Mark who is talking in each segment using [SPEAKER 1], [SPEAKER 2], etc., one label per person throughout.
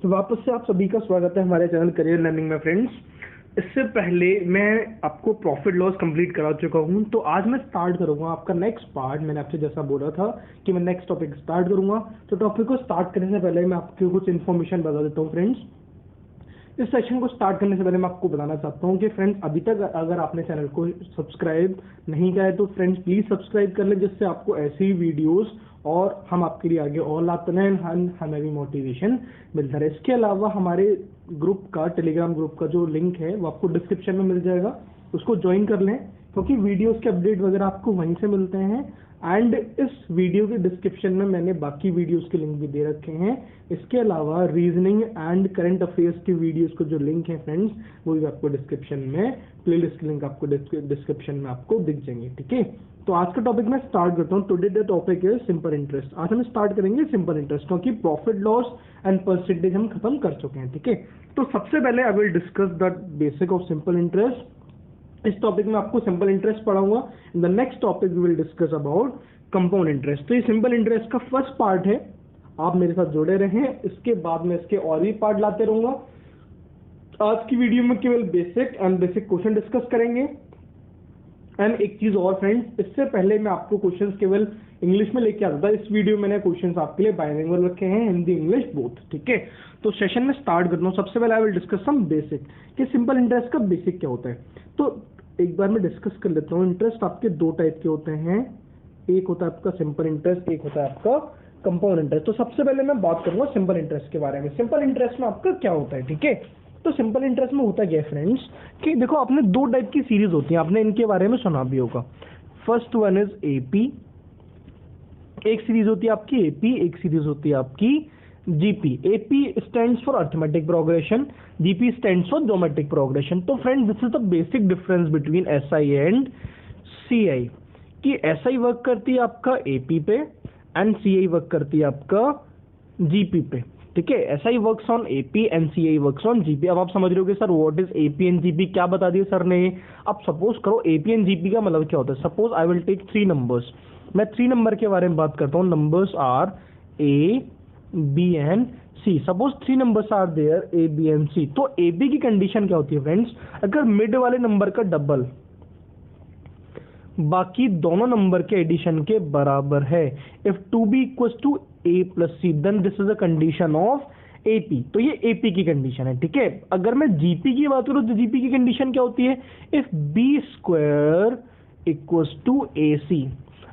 [SPEAKER 1] वापस से आप सभी का स्वागत है हमारे चैनल करियर लर्निंग में फ्रेंड्स। इससे पहले मैं आपको प्रॉफिट लॉस कंप्लीट करा चुका हूं, तो आज मैं स्टार्ट करूंगा आपका नेक्स्ट पार्ट। मैंने आपसे जैसा बोला था कि मैं नेक्स्ट टॉपिक स्टार्ट करूंगा, तो टॉपिक को स्टार्ट करने से पहले मैं आपको कुछ इन्फॉर्मेशन बता देता हूं फ्रेंड्स। इस सेशन को स्टार्ट करने से पहले मैं आपको बताना चाहता हूं कि फ्रेंड्स अभी तक अगर आपने चैनल को सब्सक्राइब नहीं किया है तो फ्रेंड्स प्लीज सब्सक्राइब कर लें, जिससे आपको ऐसी वीडियोस और हम आपके लिए आगे और लाते हैं, हमें भी मोटिवेशन मिलता है। इसके अलावा हमारे ग्रुप का, टेलीग्राम ग्रुप का जो लिंक है वो आपको डिस्क्रिप्शन में मिल जाएगा, उसको ज्वाइन कर लें क्योंकि वीडियोस के अपडेट वगैरह आपको वहीं से मिलते हैं। एंड इस वीडियो के डिस्क्रिप्शन में मैंने बाकी वीडियोस के लिंक भी दे रखे हैं। इसके अलावा रीजनिंग एंड करंट अफेयर्स की वीडियोस को जो लिंक है फ्रेंड्स वो भी आपको डिस्क्रिप्शन में, प्लेलिस्ट के लिंक आपको डिस्क्रिप्शन में आपको दिख जाएंगे। ठीक है, तो आज का टॉपिक मैं स्टार्ट करता हूँ। Today the topic is simple interest. आज हम स्टार्ट करेंगे सिंपल इंटरेस्ट क्योंकि प्रॉफिट लॉस एंड परसेंटेज हम खत्म कर चुके हैं। ठीक है, तो सबसे पहले I will discuss the basic of simple interest. इस टॉपिक में आपको सिंपल इंटरेस्ट पढ़ाऊंगा। In the next topic we will discuss about compound interest. तो ये सिंपल इंटरेस्ट का फर्स्ट पार्ट है, आप मेरे साथ जुड़े रहें, इसके बाद में इसके और भी पार्ट लाते रहूंगा। आज की वीडियो में केवल basic and basic question discuss करेंगे। एंड एक चीज और फ्रेंड्स, इससे पहले मैं आपको क्वेश्चंस केवल इंग्लिश में लेके आता था, इस वीडियो में मैंने क्वेश्चंस आपके लिए बाइलिंगुअल रखे हैं, हिंदी इंग्लिश बोथ। ठीक है, तो सेशन में स्टार्ट करता हूँ। सबसे पहले I will discuss some basic कि सिंपल इंटरेस्ट का बेसिक क्या होता है। तो एक बार मैं डिस्कस कर लेता हूँ। इंटरेस्ट आपके दो टाइप के होते हैं, एक होता है आपका सिंपल इंटरेस्ट, एक होता है आपका कंपाउंड इंटरेस्ट। तो सबसे पहले मैं बात करूंगा सिंपल इंटरेस्ट के बारे में। सिंपल इंटरेस्ट में आपका क्या होता है, ठीक है। तो सिंपल इंटरेस्ट में होता क्या है फ्रेंड्स कि देखो, आपने दो टाइप की सीरीज होती है, आपने इनके बारे में सुना भी होगा। फर्स्ट वन इज एपी, एक सीरीज होती है आपकी एपी, एक सीरीज होती है आपकी GP. AP stands for arithmetic progression, GP stands for geometric progression. तो friends this is the basic difference between SI and CI, कि एसआई वर्क करती है आपका एपी पे एंड सीआई वर्क करती है आपका जीपी पे। ठीक है, SI works on AP and CI works on GP. अब आप समझ रहे हो कि sir what is AP and GP, क्या बता दिया सर ने। अब सपोज करो एपी एंड जीपी का मतलब क्या होता है। Suppose I will take 3 numbers, मैं 3 नंबर के बारे में बात करता हूँ। Numbers are A B and C. Suppose 3 numbers are there A B and C. तो ए बी की कंडीशन क्या होती है फ्रेंड्स, अगर मिड वाले नंबर का डबल बाकी दोनों नंबर के एडिशन के बराबर है, if 2b equals to a plus C, then this is a condition of AP. तो ये एपी की कंडीशन है। ठीक है, अगर मैं जीपी की बात करूं तो जीपी की कंडीशन क्या होती है, if B square equals to A C.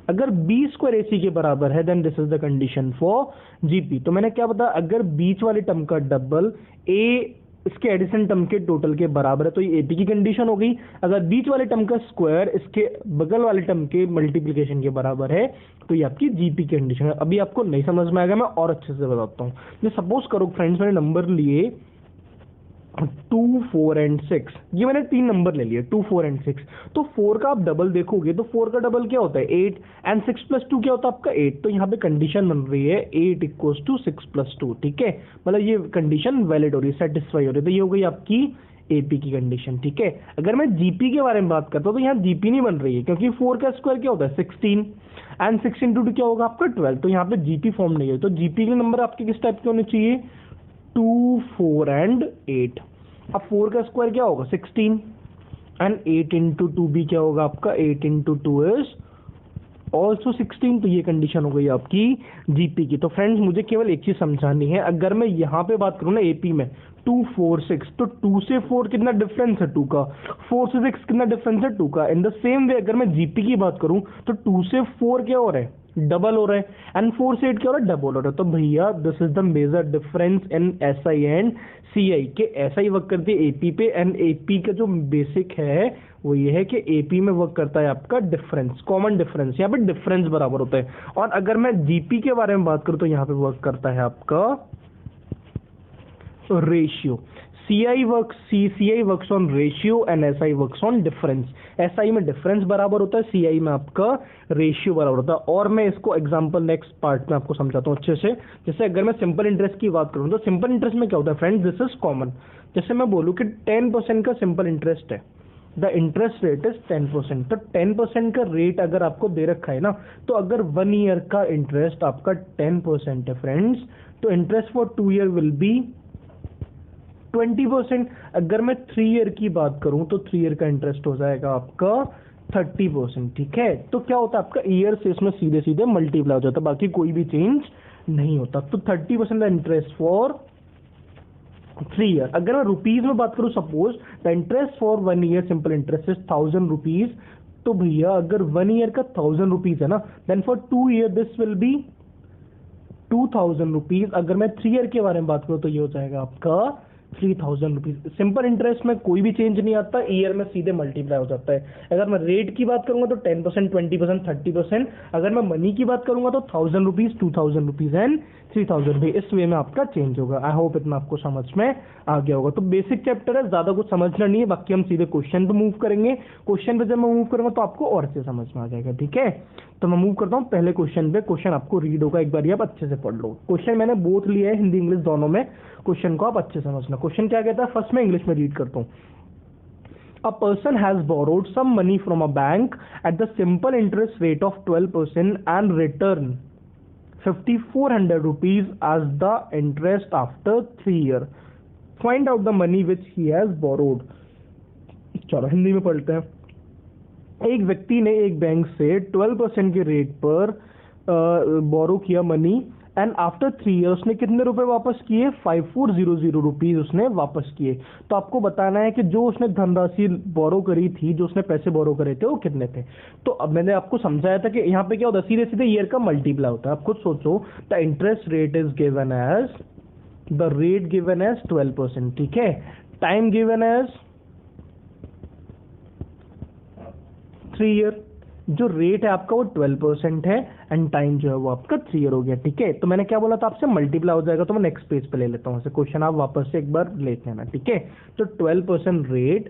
[SPEAKER 1] अगर बी स्क्वायर ए सी के बराबर है then this is the condition for GP. तो मैंने क्या बताया, अगर बीच वाले टर्म का डबल ए इसके एडिशन टर्म के टोटल के बराबर है तो ये एपी की कंडीशन हो गई। अगर बीच वाले टर्म का स्क्वायर इसके बगल वाले टर्म के मल्टीप्लिकेशन के बराबर है तो ये आपकी जीपी की कंडीशन है। अभी आपको नहीं समझ में आएगा, मैं और अच्छे से बताता हूँ। जो सपोज करो फ्रेंड्स, मैंने नंबर लिए 2, 4 एंड 6, ये मैंने 3 नंबर ले लिए 2, 4 एंड 6। तो 4 का आप डबल देखोगे तो 4 का डबल क्या होता है 8 एंड 6 प्लस 2 क्या होता है आपका 8। तो यहाँ पे कंडीशन बन रही है 8 इक्वल्स टू 6 प्लस 2। ठीक है, मतलब ये कंडीशन वैलिड हो रही है, सेटिस्फाई हो रही है। तो ये हो गई आपकी एपी की कंडीशन। ठीक है, अगर मैं जीपी के बारे में बात करता हूँ तो यहाँ जीपी नहीं बन रही है क्योंकि 4 का स्क्वायर क्या होता है 16 एंड 6 इंटू 2 क्या होगा आपका 12। तो यहाँ पे जीपी फॉर्म नहीं है। तो जीपी के नंबर आपके किस टाइप के होने चाहिए 2, 4 एंड 8। अब 4 का स्क्वायर क्या होगा 16 एंड 8 इंटू 2 भी क्या होगा आपका 8 इंटू 2 इज ऑल्सो 16। तो ये कंडीशन हो गई आपकी जीपी की। तो फ्रेंड्स मुझे केवल एक चीज समझानी है, अगर मैं यहाँ पे बात करूँ ना एपी में 2, 4, 6, तो 2 से 4 कितना डिफरेंस है 2 का, 4 से 6 कितना डिफरेंस है 2 का। इन द सेम वे अगर मैं जीपी की बात करूँ तो 2 से 4 क्या हो रहा है डबल हो रहा है एंड 4 से 8 क्या हो रहा है डबल हो रहा है। तो भैया this is the major difference in SI and CI, के एसआई वर्क करती है एपी पे एंड एपी का जो बेसिक है वो ये है कि एपी में वर्क करता है आपका डिफरेंस, कॉमन डिफरेंस, यहाँ पे डिफरेंस बराबर होता है। और अगर मैं जीपी के बारे में बात करूं तो यहाँ पे वर्क करता है आपका ratio. CI works on ratio and SI works on difference. SI में डिफरेंस बराबर होता है, सीआई में आपका रेशियो बराबर होता है। और मैं इसको एग्जांपल नेक्स्ट पार्ट में आपको समझाता हूँ अच्छे से। जैसे अगर मैं सिंपल इंटरेस्ट की बात करूँ तो सिंपल इंटरेस्ट में क्या होता है फ्रेंड्स, दिस इज कॉमन। जैसे मैं बोलूँ कि 10% का सिंपल इंटरेस्ट है, द इंटरेस्ट रेट इज 10%। तो 10% का रेट अगर आपको दे रखा है ना, तो अगर 1 ईयर का इंटरेस्ट आपका 10% है फ्रेंड्स, तो interest for 2 year will be 20%। अगर मैं 3 ईयर की बात करूं तो 3 ईयर का इंटरेस्ट हो जाएगा आपका 30%। ठीक है, तो क्या होता है आपका ईयर से इसमें सीधे सीधे मल्टीप्लाई हो जाता है, बाकी कोई भी चेंज नहीं होता। तो 30% इंटरेस्ट फॉर 3 ईयर। अगर मैं रुपीज में बात करूं, suppose the interest for 1 year simple interest is 1000 rupees. तो भैया अगर 1 ईयर का 1000 रुपीज है ना, then for 2 year this will be 2000 rupees. अगर मैं 3 ईयर के बारे में बात करूं तो ये हो जाएगा आपका 3000 रुपीज। सिंपल इंटरेस्ट में कोई भी चेंज नहीं आता, ईयर में सीधे मल्टीप्लाई हो जाता है। अगर मैं रेट की बात करूंगा तो 10%, 20%, 30%। अगर मैं मनी की बात करूंगा तो 1000 रुपीज, 2000 रुपीज एंड 3000 भी इस वे में आपका चेंज होगा। आई होप इतना आपको समझ में आ गया होगा। तो बेसिक चैप्टर है, ज्यादा कुछ समझना नहीं है, बाकी हम सीधे क्वेश्चन पे मूव करेंगे। क्वेश्चन पे जब मैं मूव करूंगा तो आपको और से समझ में आ जाएगा। ठीक है, तो मैं मूव करता हूँ पहले क्वेश्चन पे। क्वेश्चन आपको रीड होगा, एक बार आप अच्छे से पढ़ लो। क्वेश्चन मैंने बोथ लिया है, हिंदी इंग्लिश दोनों में। क्वेश्चन को आप अच्छे से समझना। क्वेश्चन क्या कहता है, फर्स्ट में इंग्लिश में रीड करता हूँ। A person has borrowed some money from a bank at the simple interest rate of 12% and return 5400 rupees as the interest after 3 years. Find out the money which he has borrowed. चलो हिंदी में पढ़ते हैं। एक व्यक्ति ने एक bank से 12% के रेट पर बोरो किया मनी एंड आफ्टर 3 ईयर्स उसने कितने रुपए वापस किए, 5400 रुपीज उसने वापस किए। तो आपको बताना है कि जो उसने धनराशि बोरो करी थी, जो उसने पैसे बोरो करे थे, वो कितने थे। तो अब मैंने आपको समझाया था कि यहाँ पे क्या होता है, सीधे सीधे ईयर का मल्टीप्लाई होता है। आप खुद सोचो, the interest rate is given as, the rate given as 12%। ठीक है, टाइम गिवन एज 3 ईयर, जो रेट है आपका वो 12% है एंड टाइम जो है वो आपका 3 ईयर हो गया। ठीक है, तो मैंने क्या बोला था आपसे, मल्टीप्लाई हो जाएगा। तो मैं नेक्स्ट पेज पे ले लेता हूँ क्वेश्चन, आप वापस से एक बार लेते हैं ना। ठीक है, तो 12% rate,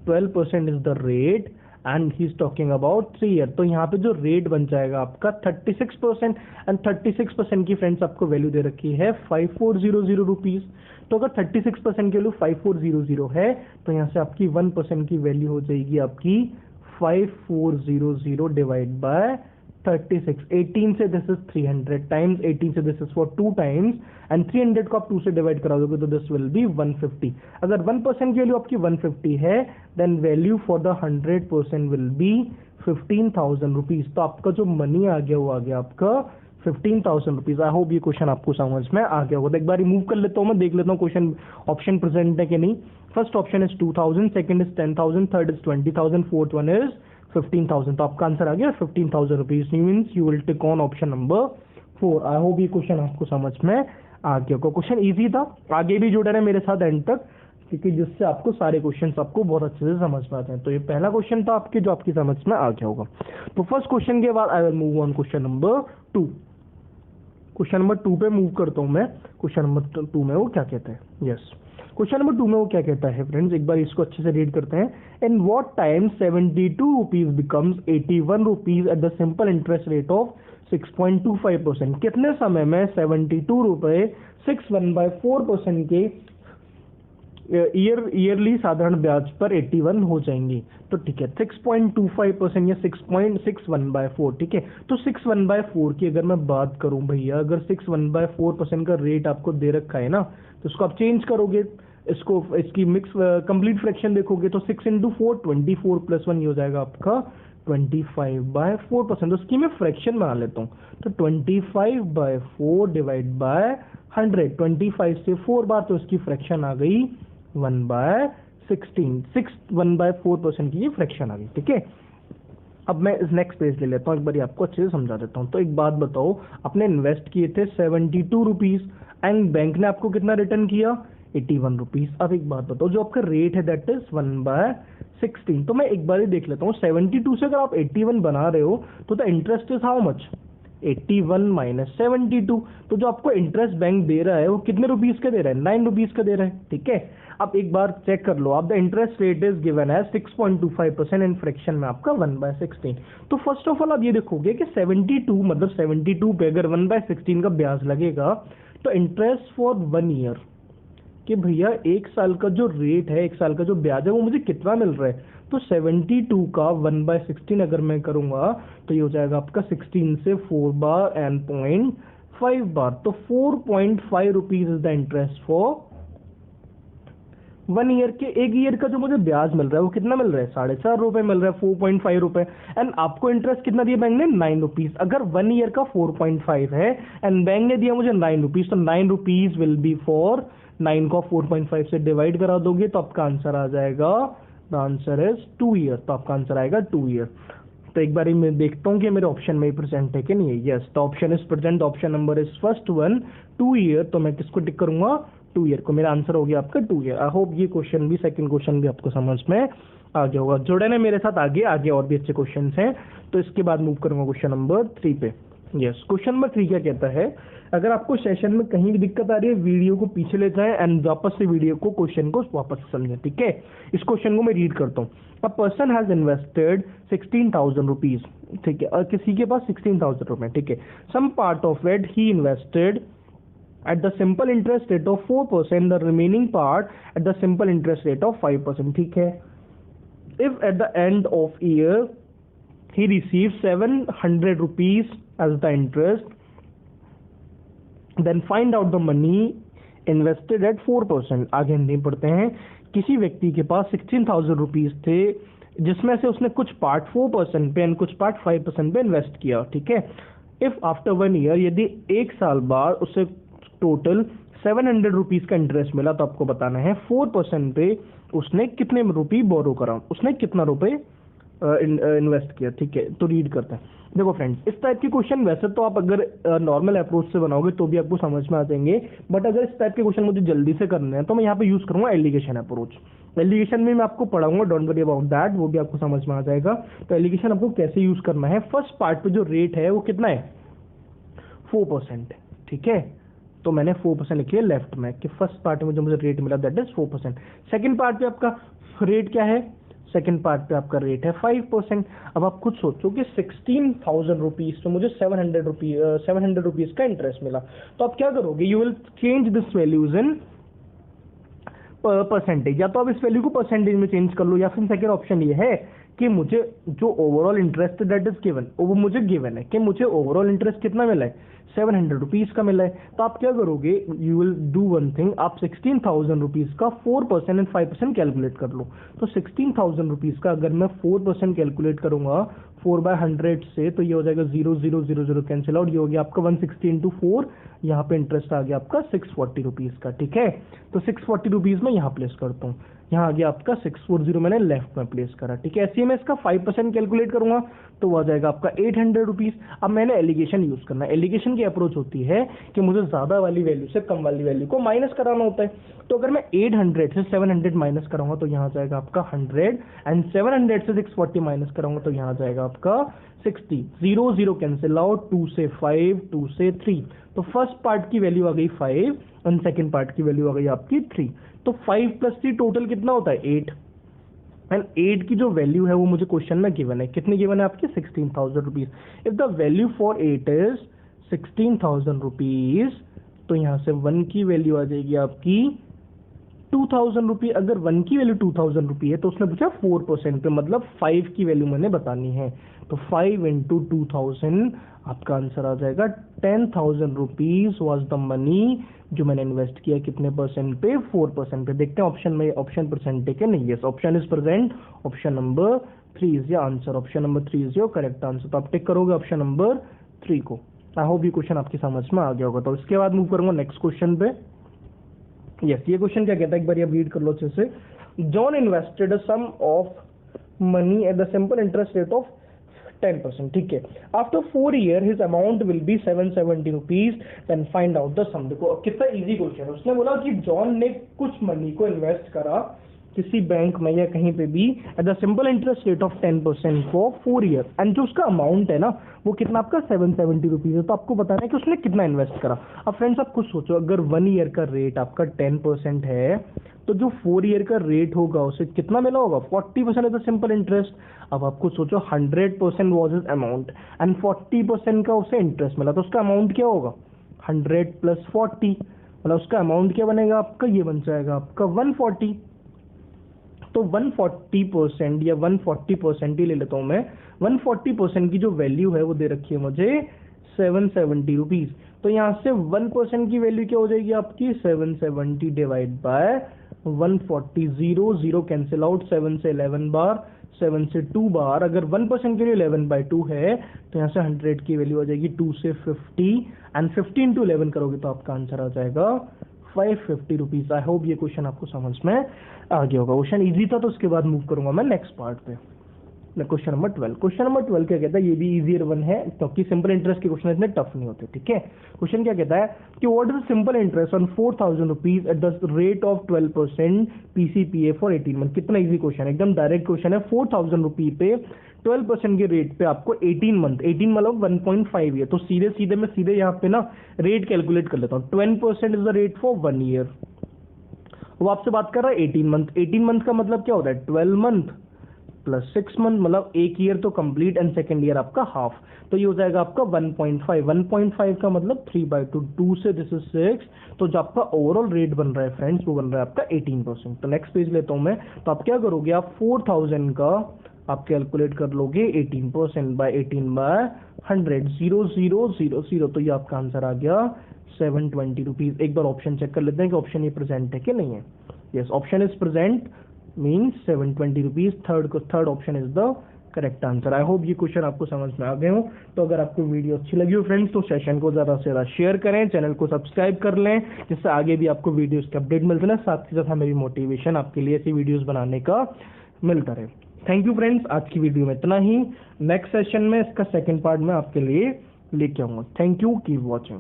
[SPEAKER 1] 12% is the rate and he is talking about 3 year. तो यहाँ पे जो रेट बन जाएगा आपका 36%, एंड 36% की फ्रेंड्स आपको वैल्यू दे रखी है 5400 रुपीज। तो अगर 36% की वैल्यू 5400 है तो यहाँ से आपकी 1% की वैल्यू हो जाएगी आपकी 5400 डिवाइड बाय 36। 18 से दिस इज 300 टाइम्स 18 से this is for 2 times and 300 को आप 2 से डिवाइड करा दोगे तो दिस विल बी 150। अगर 1% की वैल्यू आपकी 150 है then value for the 100% will be 15,000 rupees. तो आपका जो मनी आ गया वो आ गया आपका 15,000 रुपीज। आई होप ये क्वेश्चन आपको समझ में आ गया होगा। तो एक बार रिमूव कर लेता हूँ मैं, देख लेता हूँ क्वेश्चन ऑप्शन प्रेजेंट है कि नहीं। First option is 2000, second is 10,000, third is 20,000, fourth one is 15,000। तो आपका आंसर आ गया 15,000 rupees. Means you will tick on option number 4। I hope ये क्वेश्चन आपको समझ में आ गया होगा। क्वेश्चन इजी था, आगे भी जुड़े रहे मेरे साथ एंड तक, क्योंकि जिससे आपको सारे क्वेश्चन आपको बहुत अच्छे से समझ में आते हैं। तो ये पहला क्वेश्चन था आपके जो आपकी समझ में आ गया होगा। तो फर्स्ट क्वेश्चन के बाद I will move on question number 2। Question number 2 पे मूव करता हूं मैं। क्वेश्चन नंबर 2 में वो क्या कहता है, यस, क्वेश्चन नंबर 2 में वो क्या कहता है फ्रेंड्स, एक बार इसको अच्छे से रीड करते हैं। In what time 72 rupees becomes 81 rupees at the simple interest rate of 6.25%। कितने समय में 72 रुपए 6.14% के ईयरली साधारण ब्याज पर 81 हो जाएंगी। तो ठीक है, 6.25% या 6.61/4। ठीक है, तो 6/1/4 की अगर मैं बात करूं भैया, अगर 6/1/4% का रेट आपको दे रखा है ना, तो इसको आप चेंज करोगे, इसको इसकी मिक्स कंप्लीट फ्रैक्शन देखोगे तो 6 × 4 24 + 1 ये हो जाएगा आपका 25/4%। उसकी मैं फ्रैक्शन बना लेता हूँ, तो 25/4 डिवाइड बाय 100, 25 से 4 बार तो इसकी फ्रैक्शन आ गई 1/16, 1/4% की ये फ्रैक्शन आ गई। ठीक है, अब मैं इस नेक्स्ट पेज ले लेता हूँ, एक बार आपको अच्छे से समझा देता हूँ। तो एक बात बताओ, आपने इन्वेस्ट किए थे 72 रुपीज एंड बैंक ने आपको कितना रिटर्न किया, 81 रुपीज। अब एक बात बताओ, जो आपका रेट है दैट इज 1/16। तो मैं एक बार ही देख लेता हूँ, 72 से अगर आप 81 बना रहे हो तो the interest is how much, 81 - 72। तो जो आपको इंटरेस्ट बैंक दे रहा है वो कितने रुपीज का दे रहा है, 9 रुपीज का दे रहा है। ठीक है, अब एक बार चेक कर लो आप, the interest rate is given है 6.25% एंड फ्रैक्शन में आपका 1/16। तो फर्स्ट ऑफ ऑल आप ये देखोगे कि 72 मतलब 72 पे अगर 1/16 का ब्याज लगेगा तो इंटरेस्ट फॉर 1 ईयर कि भैया 1 साल का जो रेट है, 1 साल का जो ब्याज है वो मुझे कितना मिल रहा है। तो 72 का 1/16 अगर मैं करूंगा तो ये हो जाएगा आपका 16 से 4 बार एंड 0.5 बार, तो 4.5 rupees is the interest for 1 year के, 1 ईयर का जो मुझे ब्याज मिल रहा है वो कितना मिल रहा है, 4.5 रुपए मिल रहा है, 4.5 रुपए। एंड आपको इंटरेस्ट कितना दिया बैंक ने, 9 रुपीज। अगर 1 ईयर का 4.5 है एंड बैंक ने दिया मुझे 9 रुपीज, तो 9 रुपीज विल बी फॉर 9 को 4.5 से डिवाइड करा दोगे तो आपका आंसर आ जाएगा, द आंसर इज 2 ईयर। तो आपका आंसर आएगा 2 ईयर। तो एक बार मैं देखता हूँ कि मेरे ऑप्शन में प्रेजेंट है कि नहीं है। Yes, the option is present, option number is first one, 2 year. तो मैं किसको टिक करूंगा, 2 ईयर को। मेरा आंसर हो गया आपका 2 ईयर। आई होप ये क्वेश्चन भी, सेकंड क्वेश्चन भी आपको समझ में आ गया होगा। जुड़े ना मेरे साथ, आगे आगे और भी अच्छे क्वेश्चन हैं। तो इसके बाद मूव करूंगा क्वेश्चन नंबर 3 पे। यस, क्वेश्चन नंबर 3 क्या कहता है, अगर आपको सेशन में कहीं भी दिक्कत आ रही है, वीडियो को पीछे ले जाएं एंड वापस से वीडियो को, क्वेश्चन को वापस समझें, ठीक है। इस क्वेश्चन को मैं रीड करता हूँ। A person has invested 16,000 rupees, ठीक है, और किसी के पास 16,000 रुपए, ठीक है। Some part of it he invested at the simple interest rate of 4%, the remaining part at the simple interest rate of 5%, ठीक है। If at the end of year he receives 700 rupees as the interest, then find out the money invested at 4%। आगे हम नहीं पढ़ते हैं। किसी व्यक्ति के पास 16,000 रुपीज थे, जिसमें से उसने कुछ पार्ट 4% पे एंड कुछ पार्ट 5% पे इन्वेस्ट किया, ठीक है। इफ आफ्टर 1 ईयर, यदि 1 साल बाद उसे टोटल 700 रुपीज का इंटरेस्ट मिला, तो आपको बताना है 4% पे उसने कितने रुपए बोरो करा, उसने कितना रुपए इन्वेस्ट किया, ठीक है। तो रीड करते हैं। देखो फ्रेंड्स, इस टाइप के क्वेश्चन वैसे तो आप अगर नॉर्मल अप्रोच से बनाओगे तो भी आपको समझ में आ जाएंगे, बट अगर इस टाइप के क्वेश्चन मुझे जल्दी से करने हैं तो मैं यहाँ पे यूज करूंगा एलिगेशन अप्रोच। एलिगेशन में मैं आपको पढ़ाऊंगा, डोंट वरी अबाउट दैट, वो भी आपको समझ में आ जाएगा। तो एलिगेशन आपको कैसे यूज करना है, फर्स्ट पार्ट पे जो रेट है वो कितना है, 4%, ठीक है। तो मैंने 4% लिखी है लेफ्ट में कि फर्स्ट पार्ट में जो मुझे रेट मिला दैट इज 4%। सेकंड पार्ट पे आपका रेट क्या है, सेकंड पार्ट पे आपका रेट है 5%। अब आप खुद सोचो कि 16,000 रुपीज तो मुझे 700 रुपीज का इंटरेस्ट मिला, तो आप क्या करोगे, you will change this values in percentage. या तो आप इस वैल्यू को परसेंटेज में चेंज कर लो, या फिर सेकंड ऑप्शन ये है कि मुझे जो overall interest that is given, वो मुझे गिवन है कि मुझे ओवरऑल इंटरेस्ट कितना मिला है, 700 रुपीज का मिला है। तो आप क्या करोगे, you will do one thing, आप 16,000 रुपीज का 4% एंड 5% कैलकुलेट कर लो। तो 16,000 रुपीज का अगर मैं 4% कैलकुलेट करूंगा 4/100 से, तो ये हो जाएगा 0,000 कैंसिल आउट, ये हो गया आपका 160 इंटू 4, यहाँ पे इंटरेस्ट आ गया आपका 640 रुपीज का, ठीक है। तो 640 रुपीज में यहाँ प्लेस करता हूँ, यहाँ आ गया आपका 640 मैंने लेफ्ट में प्लेस करा, ठीक है। ऐसे ही मैं इसका 5% कैलकुलेट करूंगा तो वो आ जाएगा आपका 800 रुपीज। अब मैंने एलिगेशन यूज करना है। एलिगेशन की अप्रोच होती है कि मुझे ज्यादा वाली वैल्यू से कम वाली वैल्यू को माइनस कराना होता है। तो अगर मैं 800 से 700 माइनस कराऊंगा तो यहाँ जाएगा आपका 100, एंड 700 से 640 माइनस कराऊंगा तो यहाँ जाएगा आपका 60। 0 0 कैंसिल आउट, 2 से 5, 2 से 3। तो फर्स्ट पार्ट की वैल्यू आ गई 5 एंड सेकंड पार्ट की वैल्यू आ गई आपकी 3। तो 5 + 3 टोटल कितना होता है, 8। एंड 8 की जो वैल्यू है वो मुझे क्वेश्चन में गिवन है, कितनी गिवन है आपकी, 16,000 rupees. If the value for 8 is 16,000 rupees, तो यहां से 1 की वैल्यू आ जाएगी आपकी 2,000 रुपये। अगर 1 की वैल्यू 2,000 रुपये है तो उसने पूछा 4% पे, मतलब 5 की वैल्यू मैंने बतानी है। तो 5 इंटू 2,000 आपका आंसर आ जाएगा 10,000 रुपीज वॉज द मनी जो मैंने इन्वेस्ट किया, कितने परसेंट पे, 4% पे। देखते हैं ऑप्शन में, ऑप्शन परसेंट है नहीं। Yes, option is present, option number 3 is your answer, option number 3 is your correct answer. तो आप टिक करोगे ऑप्शन नंबर 3 को। आई होप ये क्वेश्चन आपकी समझ में आ गया होगा। तो इसके बाद मूव करूंगा नेक्स्ट क्वेश्चन पे। यस, ये क्वेश्चन क्या कहता है, एक बार आप रीड कर लो अच्छे से। John invested a sum of money at the simple interest rate of 10%, ठीक है। After 4 year his amount will be 770 rupees, then find out the sum. देखो कितना इजी क्वेश्चन है। उसने बोला कि जॉन ने कुछ मनी को इन्वेस्ट करा किसी बैंक में या कहीं पे भी eight the simple interest rate of 10% for 4 year, and जो उसका अमाउंट है ना वो कितना आपका 770 रुपीज है। तो आपको बताना है कि उसने कितना इन्वेस्ट करा। अब फ्रेंड्स आप कुछ सोचो, अगर 1 ईयर का रेट आपका 10% है तो जो 4 ईयर का रेट होगा उसे कितना मिला होगा, 40% है द सिंपल इंटरेस्ट। अब आपको सोचो 100% वॉज हिज अमाउंट एंड 40% का उसे इंटरेस्ट मिला, तो उसका अमाउंट क्या होगा, 100 + 40, मतलब उसका अमाउंट क्या बनेगा आपका, ये बन जाएगा आपका 140। तो 140% या 140% ही ले लेता हूं मैं। 140% की जो वैल्यू है वो दे रखी है मुझे 770 रुपीज। तो यहां से 1% की वैल्यू क्या हो जाएगी आपकी, 770 डिवाइड बाय 140, 0 कैंसिल आउट, 7 से 11 बार, 7 से 2 बार, अगर 1% के लिए 11/2 है तो यहाँ से 100 की वैल्यू आ जाएगी 2 से 50, एंड 50 into 11 करोगे तो आपका आंसर आ जाएगा 550 रुपीज। आई होप ये क्वेश्चन आपको समझ में आ गया होगा। क्वेश्चन इजी था, तो उसके बाद मूव करूंगा मैं नेक्स्ट पार्ट पे। Question number 12। क्वेश्चन नंबर 12 क्या कहता है, ये भी इजियर वन है क्योंकि सिंपल इंटरेस्ट के क्वेश्चन इतने टफ नहीं होते, ठीक है। क्वेश्चन क्या कहता है कि what is simple interest on 4000 rupees at the rate of 12% PCPA for 18 month. कितना इजी क्वेश्चन है, एकदम डायरेक्ट क्वेश्चन है। 4000 रुपीज पे 12% के रेट पे आपको 18 मंथ, 18 मतलब 1.5 ईयर, तो सीधे सीधे मैं सीधे यहाँ पे ना रेट कैलकुलेट कर लेता हूँ। 20% is the rate for 1 year. वो आपसे बात कर रहा है 18 मंथ। 18 मंथ का मतलब क्या होता है, 12 मंथ प्लस 6 मंथ, मतलब एक ईयर तो कंप्लीट एंड सेकेंड ईयर आपका हाफ, तो ये हो जाएगा आपका 1.5। 1.5 का मतलब 3/2, 2 से दिस इज 6, तो जो आपका ओवरऑल रेट बन रहा है फ्रेंड्स वो बन रहा है आपका 18%। तो नेक्स्ट पेज लेता हूं मैं, तो आप क्या करोगे, आप 4000 का आप कैलकुलेट कर लोगे 18% बाय 18/100, 0000, तो ये आपका आंसर आ गया 720 रुपीज। एक बार ऑप्शन चेक कर लेते हैं कि ऑप्शन ये प्रेजेंट है कि नहीं है। Yes, option is present, means 720 rupees. Third option is the correct answer. I hope ये क्वेश्चन आपको समझ में आ गए हो। तो अगर आपको वीडियो अच्छी लगी हो फ्रेंड्स, तो सेशन को ज़्यादा से ज़्यादा शेयर करें, चैनल को सब्सक्राइब कर लें, जिससे आगे भी आपको वीडियोस के अपडेट मिलते हैं, साथ ही साथ मेरी मोटिवेशन आपके लिए ऐसी वीडियोस बनाने का मिलता रहे। थैंक यू फ्रेंड्स, आज की वीडियो में इतना ही। नेक्स्ट सेशन में इसका सेकेंड पार्ट में आपके लिए लेके आऊँगा। Thank you, keep watching.